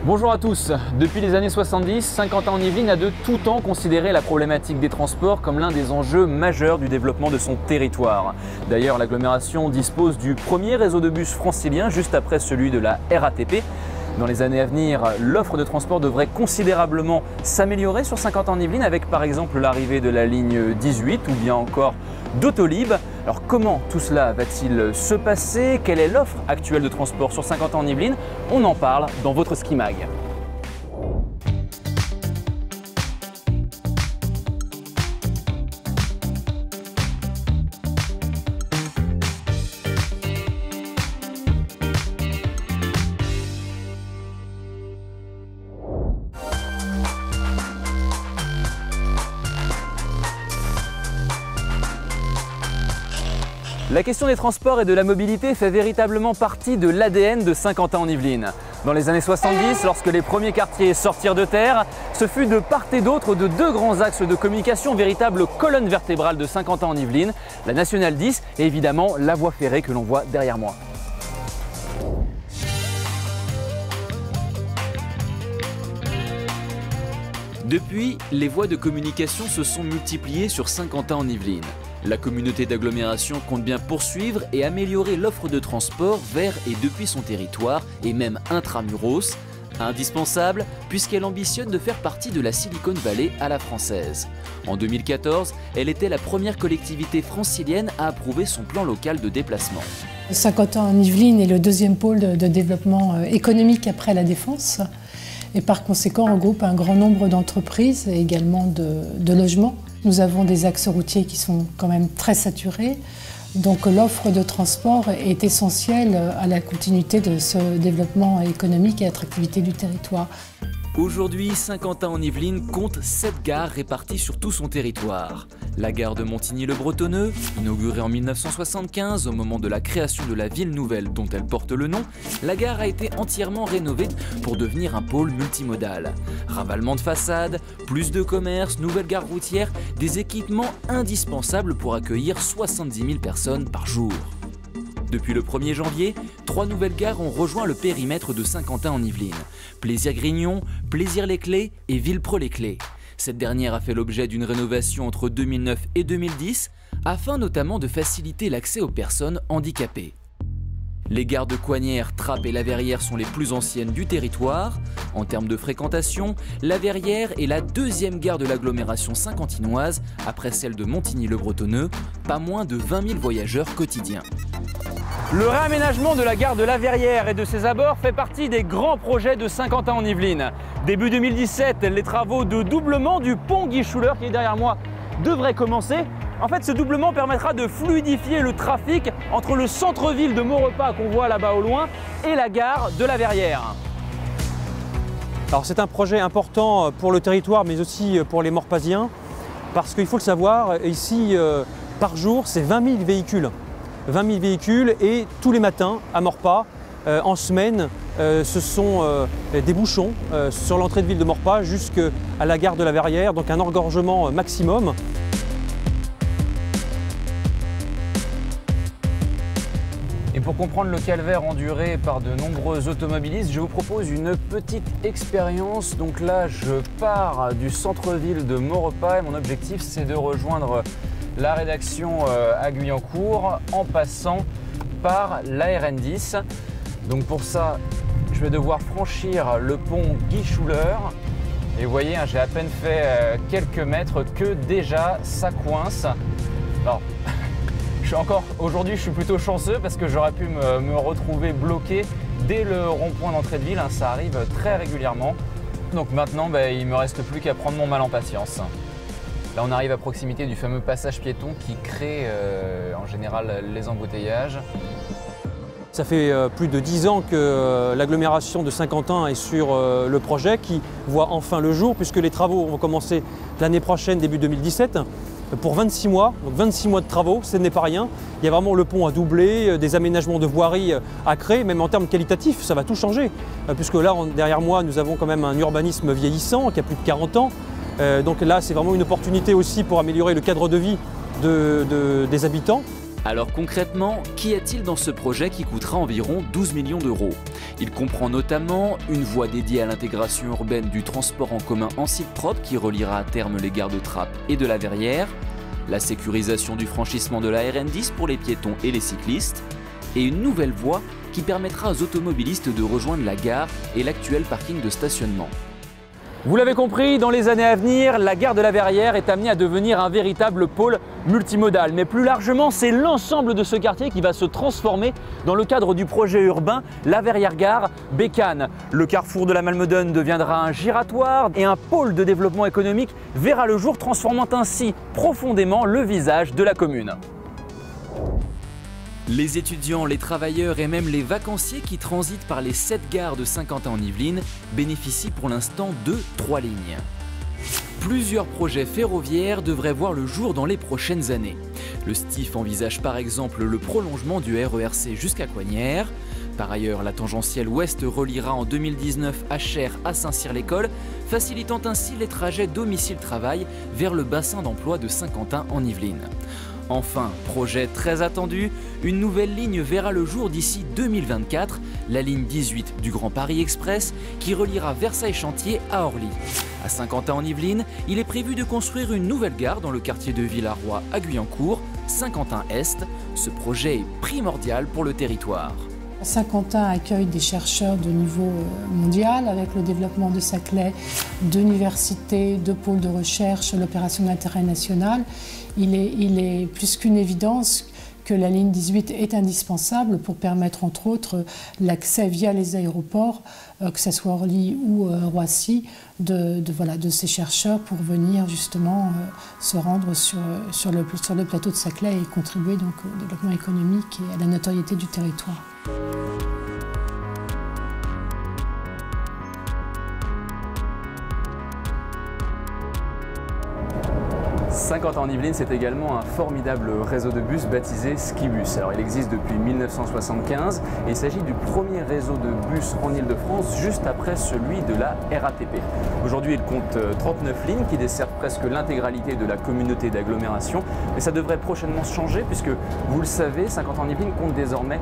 Bonjour à tous. Depuis les années 70, Saint-Quentin-en-Yvelines a de tout temps considéré la problématique des transports comme l'un des enjeux majeurs du développement de son territoire. D'ailleurs, l'agglomération dispose du premier réseau de bus francilien juste après celui de la RATP. Dans les années à venir, l'offre de transport devrait considérablement s'améliorer sur Saint-Quentin-en-Yvelines avec par exemple l'arrivée de la ligne 18 ou bien encore d'Autolib. Alors comment tout cela va-t-il se passer? Quelle est l'offre actuelle de transport sur Saint-Quentin-en-Yvelines? On en parle dans votre Ski Mag. La question des transports et de la mobilité fait véritablement partie de l'ADN de Saint-Quentin-en-Yvelines. Dans les années 70, lorsque les premiers quartiers sortirent de terre, ce fut de part et d'autre de deux grands axes de communication, véritable colonne vertébrale de Saint-Quentin-en-Yvelines, la Nationale 10 et évidemment la voie ferrée que l'on voit derrière moi. Depuis, les voies de communication se sont multipliées sur Saint-Quentin-en-Yvelines. La communauté d'agglomération compte bien poursuivre et améliorer l'offre de transport vers et depuis son territoire et même intramuros, indispensable puisqu'elle ambitionne de faire partie de la Silicon Valley à la française. En 2014, elle était la première collectivité francilienne à approuver son plan local de déplacement. Saint-Quentin-en-Yvelines est le deuxième pôle de développement économique après la Défense et par conséquent regroupe un grand nombre d'entreprises et également de logements. Nous avons des axes routiers qui sont quand même très saturés, donc l'offre de transport est essentielle à la continuité de ce développement économique et attractivité du territoire. Aujourd'hui, Saint-Quentin-en-Yvelines compte 7 gares réparties sur tout son territoire. La gare de Montigny-le-Bretonneux, inaugurée en 1975 au moment de la création de la ville nouvelle dont elle porte le nom, la gare a été entièrement rénovée pour devenir un pôle multimodal. Ravalement de façades, plus de commerces, nouvelle gare routière, des équipements indispensables pour accueillir 70 000 personnes par jour. Depuis le 1er janvier, 3 nouvelles gares ont rejoint le périmètre de Saint-Quentin-en-Yvelines. Plaisir-Grignon, Plaisir-les-Clés et Villepreux-les-Clés. Cette dernière a fait l'objet d'une rénovation entre 2009 et 2010, afin notamment de faciliter l'accès aux personnes handicapées. Les gares de Coignières, Trappes et La Verrière sont les plus anciennes du territoire. En termes de fréquentation, La Verrière est la deuxième gare de l'agglomération saint-quentinoise, après celle de Montigny-le-Bretonneux, pas moins de 20 000 voyageurs quotidiens. Le réaménagement de la gare de La Verrière et de ses abords fait partie des grands projets de Saint-Quentin-en-Yvelines. Début 2017, les travaux de doublement du pont Guichouleur qui est derrière moi devraient commencer. En fait, ce doublement permettra de fluidifier le trafic entre le centre-ville de Maurepas qu'on voit là-bas au loin et la gare de La Verrière. Alors c'est un projet important pour le territoire mais aussi pour les Morpasiens parce qu'il faut le savoir, ici par jour c'est 20 000 véhicules. 20 000 véhicules et tous les matins à Maurepas, en semaine, ce sont des bouchons sur l'entrée de ville de Maurepas jusqu'à la gare de La Verrière, donc un engorgement maximum. Et pour comprendre le calvaire enduré par de nombreux automobilistes, je vous propose une petite expérience. Donc là, je pars du centre-ville de Maurepas et mon objectif c'est de rejoindre la rédaction à Guyancourt en passant par la RN10. Donc pour ça, je vais devoir franchir le pont Guichouleur. Et vous voyez, j'ai à peine fait quelques mètres que déjà ça coince. Alors, aujourd'hui, je suis plutôt chanceux parce que j'aurais pu me retrouver bloqué dès le rond-point d'entrée de ville. Ça arrive très régulièrement. Donc maintenant, il ne me reste plus qu'à prendre mon mal en patience. Là, on arrive à proximité du fameux passage piéton qui crée en général les embouteillages. Ça fait plus de 10 ans que l'agglomération de Saint-Quentin est sur le projet qui voit enfin le jour puisque les travaux vont commencer l'année prochaine, début 2017. Pour 26 mois, donc 26 mois de travaux, ce n'est pas rien. Il y a vraiment le pont à doubler, des aménagements de voirie à créer, même en termes qualitatifs, ça va tout changer. Puisque là, derrière moi, nous avons quand même un urbanisme vieillissant qui a plus de 40 ans. Donc là, c'est vraiment une opportunité aussi pour améliorer le cadre de vie des habitants. Alors concrètement, qu'y a-t-il dans ce projet qui coûtera environ 12 millions d'euros? Il comprend notamment une voie dédiée à l'intégration urbaine du transport en commun en site propre qui reliera à terme les gares de Trappes et de la Verrière, la sécurisation du franchissement de la RN10 pour les piétons et les cyclistes, et une nouvelle voie qui permettra aux automobilistes de rejoindre la gare et l'actuel parking de stationnement. Vous l'avez compris, dans les années à venir, la gare de la Verrière est amenée à devenir un véritable pôle multimodal. Mais plus largement, c'est l'ensemble de ce quartier qui va se transformer dans le cadre du projet urbain La Verrière-Gare Bécane. Le carrefour de la Malmedonne deviendra un giratoire et un pôle de développement économique verra le jour, transformant ainsi profondément le visage de la commune. Les étudiants, les travailleurs et même les vacanciers qui transitent par les 7 gares de Saint-Quentin-en-Yvelines bénéficient pour l'instant de 3 lignes. Plusieurs projets ferroviaires devraient voir le jour dans les prochaines années. Le STIF envisage par exemple le prolongement du RERC jusqu'à Coignières. Par ailleurs, la tangentielle ouest reliera en 2019 Achères à Saint-Cyr-l'École, facilitant ainsi les trajets domicile-travail vers le bassin d'emploi de Saint-Quentin-en-Yvelines. Enfin, projet très attendu, une nouvelle ligne verra le jour d'ici 2024, la ligne 18 du Grand Paris Express qui reliera Versailles-Chantier à Orly. À Saint-Quentin-en-Yvelines, il est prévu de construire une nouvelle gare dans le quartier de Villaroy à Guyancourt, Saint-Quentin-Est. Ce projet est primordial pour le territoire. Saint-Quentin accueille des chercheurs de niveau mondial avec le développement de Saclay, d'universités, de pôles de recherche, l'opération d'intérêt national. Il est plus qu'une évidence que la ligne 18 est indispensable pour permettre entre autres l'accès via les aéroports, que ce soit Orly ou Roissy, de ces chercheurs pour venir justement se rendre sur le plateau de Saclay et contribuer donc au développement économique et à la notoriété du territoire. Saint-Quentin-en-Yvelines, c'est également un formidable réseau de bus baptisé Skibus. Alors, il existe depuis 1975 et il s'agit du premier réseau de bus en Ile-de-France, juste après celui de la RATP. Aujourd'hui, il compte 39 lignes qui desservent presque l'intégralité de la communauté d'agglomération. Mais ça devrait prochainement changer puisque, vous le savez, Saint-Quentin-en-Yvelines compte désormais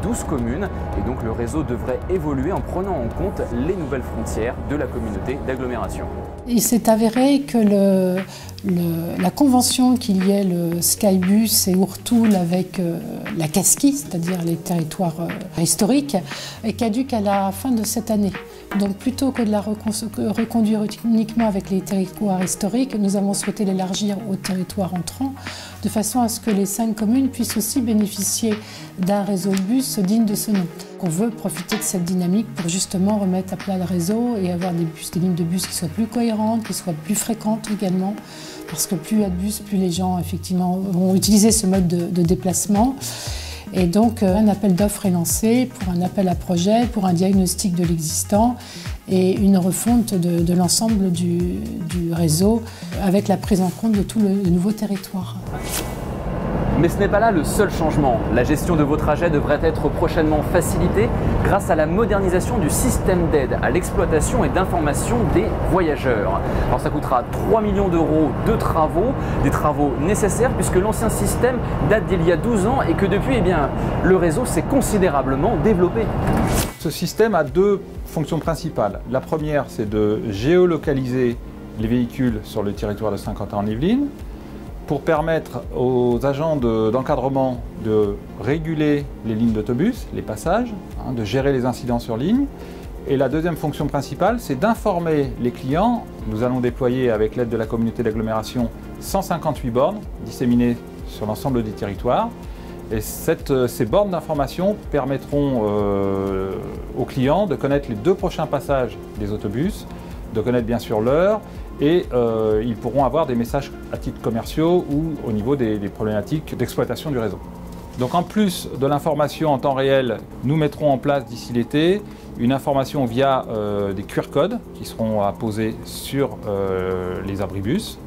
12 communes et donc le réseau devrait évoluer en prenant en compte les nouvelles frontières de la communauté d'agglomération. Il s'est avéré que la convention qu'il y ait le Skybus et Ourtoul avec la Casquie, c'est-à-dire les territoires historiques, est caduque à la fin de cette année. Donc plutôt que de la reconduire uniquement avec les territoires historiques, nous avons souhaité l'élargir aux territoires entrants, de façon à ce que les 5 communes puissent aussi bénéficier d'un réseau de bus digne de ce nom. On veut profiter de cette dynamique pour justement remettre à plat le réseau et avoir des lignes de bus qui soient plus cohérentes, qui soient plus fréquentes également, parce que plus il y a de bus, plus les gens effectivement vont utiliser ce mode de déplacement. Et donc un appel d'offres est lancé pour un appel à projet, pour un diagnostic de l'existant et une refonte de l'ensemble du réseau avec la prise en compte de tout le nouveau territoire. Mais ce n'est pas là le seul changement. La gestion de vos trajets devrait être prochainement facilitée grâce à la modernisation du système d'aide à l'exploitation et d'information des voyageurs. Alors ça coûtera 3 millions d'euros de travaux, des travaux nécessaires puisque l'ancien système date d'il y a 12 ans et que depuis, le réseau s'est considérablement développé. Ce système a 2 fonctions principales. La première, c'est de géolocaliser les véhicules sur le territoire de Saint-Quentin-en-Yvelines, pour permettre aux agents d'encadrement de réguler les lignes d'autobus, les passages, de gérer les incidents sur ligne. Et la deuxième fonction principale, c'est d'informer les clients. Nous allons déployer, avec l'aide de la communauté d'agglomération, 158 bornes disséminées sur l'ensemble des territoires. Et ces bornes d'information permettront aux clients de connaître les 2 prochains passages des autobus, de connaître bien sûr l'heure, et ils pourront avoir des messages à titre commerciaux ou au niveau des problématiques d'exploitation du réseau. Donc en plus de l'information en temps réel, nous mettrons en place d'ici l'été une information via des QR codes qui seront apposés sur les abribus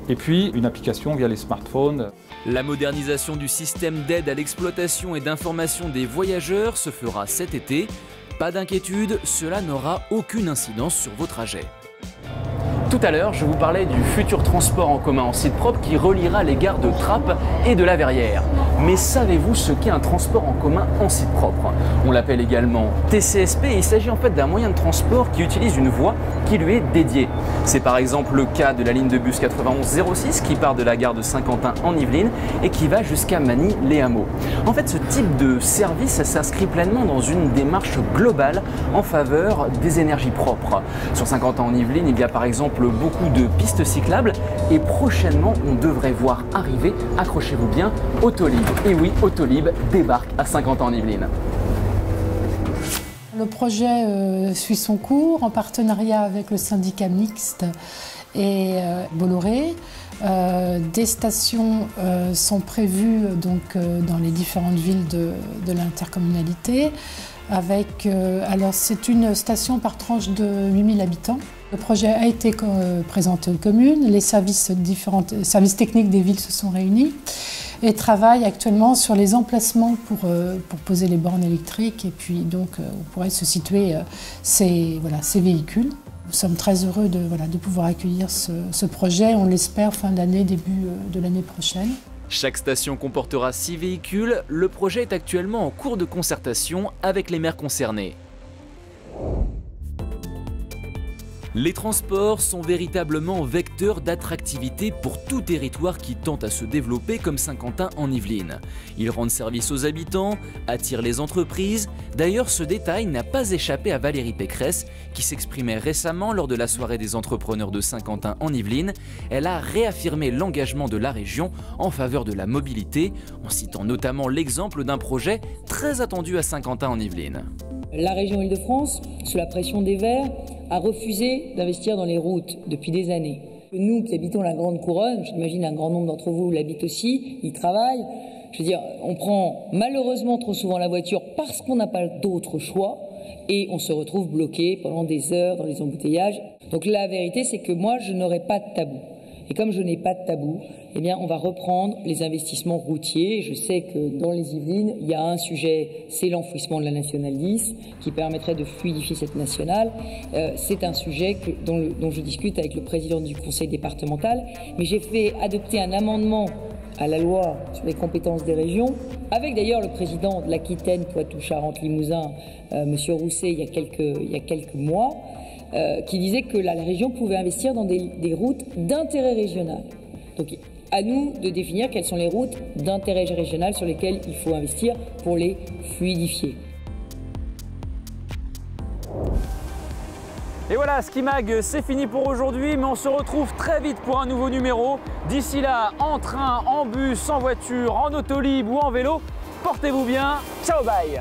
et puis une application via les smartphones. La modernisation du système d'aide à l'exploitation et d'information des voyageurs se fera cet été. Pas d'inquiétude, cela n'aura aucune incidence sur vos trajets. Tout à l'heure, je vous parlais du futur transport en commun en site propre qui reliera les gares de Trappes et de la Verrière. Mais savez-vous ce qu'est un transport en commun en site propre? On l'appelle également TCSP et il s'agit en fait d'un moyen de transport qui utilise une voie qui lui est dédiée. C'est par exemple le cas de la ligne de bus 9106 qui part de la gare de Saint-Quentin en Yvelines et qui va jusqu'à Magny-les-Hameaux. En fait, ce type de service s'inscrit pleinement dans une démarche globale en faveur des énergies propres. Sur Saint-Quentin en Yvelines, il y a par exemple beaucoup de pistes cyclables et prochainement on devrait voir arriver, accrochez-vous bien, Autolib. Et oui, Autolib débarque à Saint-Quentin en Yvelines. Le projet suit son cours en partenariat avec le syndicat mixte et Bolloré. Des stations sont prévues donc, dans les différentes villes de l'intercommunalité. Alors c'est une station par tranche de 8000 habitants. Le projet a été présenté aux communes, les services techniques des villes se sont réunis et travaillent actuellement sur les emplacements pour poser les bornes électriques et puis donc où pourraient se situer ces véhicules. Nous sommes très heureux de pouvoir accueillir ce projet, on l'espère fin d'année, début de l'année prochaine. Chaque station comportera 6 véhicules. Le projet est actuellement en cours de concertation avec les maires concernés. Les transports sont véritablement vecteurs d'attractivité pour tout territoire qui tente à se développer comme Saint-Quentin en Yvelines. Ils rendent service aux habitants, attirent les entreprises. D'ailleurs, ce détail n'a pas échappé à Valérie Pécresse, qui s'exprimait récemment lors de la soirée des entrepreneurs de Saint-Quentin en Yvelines. Elle a réaffirmé l'engagement de la région en faveur de la mobilité, en citant notamment l'exemple d'un projet très attendu à Saint-Quentin en Yvelines. La région Île-de-France, sous la pression des Verts, a refusé d'investir dans les routes depuis des années. Nous qui habitons la Grande Couronne, j'imagine un grand nombre d'entre vous l'habitent aussi, y travaillent. Je veux dire, on prend malheureusement trop souvent la voiture parce qu'on n'a pas d'autre choix et on se retrouve bloqué pendant des heures dans les embouteillages. Donc la vérité, c'est que moi, je n'aurai pas de tabou. Et comme je n'ai pas de tabou, eh bien, on va reprendre les investissements routiers. Je sais que dans les Yvelines, il y a un sujet, c'est l'enfouissement de la nationale 10, qui permettrait de fluidifier cette nationale. C'est un sujet dont je discute avec le président du conseil départemental. Mais j'ai fait adopter un amendement à la loi sur les compétences des régions, avec d'ailleurs le président de l'Aquitaine, Poitou-Charentes-Limousin, Monsieur Rousset, il y a quelques mois, qui disait que la région pouvait investir dans des routes d'intérêt régional. Donc à nous de définir quelles sont les routes d'intérêt régional sur lesquelles il faut investir pour les fluidifier. Et voilà, Skimag, c'est fini pour aujourd'hui, mais on se retrouve très vite pour un nouveau numéro. D'ici là, en train, en bus, en voiture, en Autolib ou en vélo, portez-vous bien. Ciao, bye!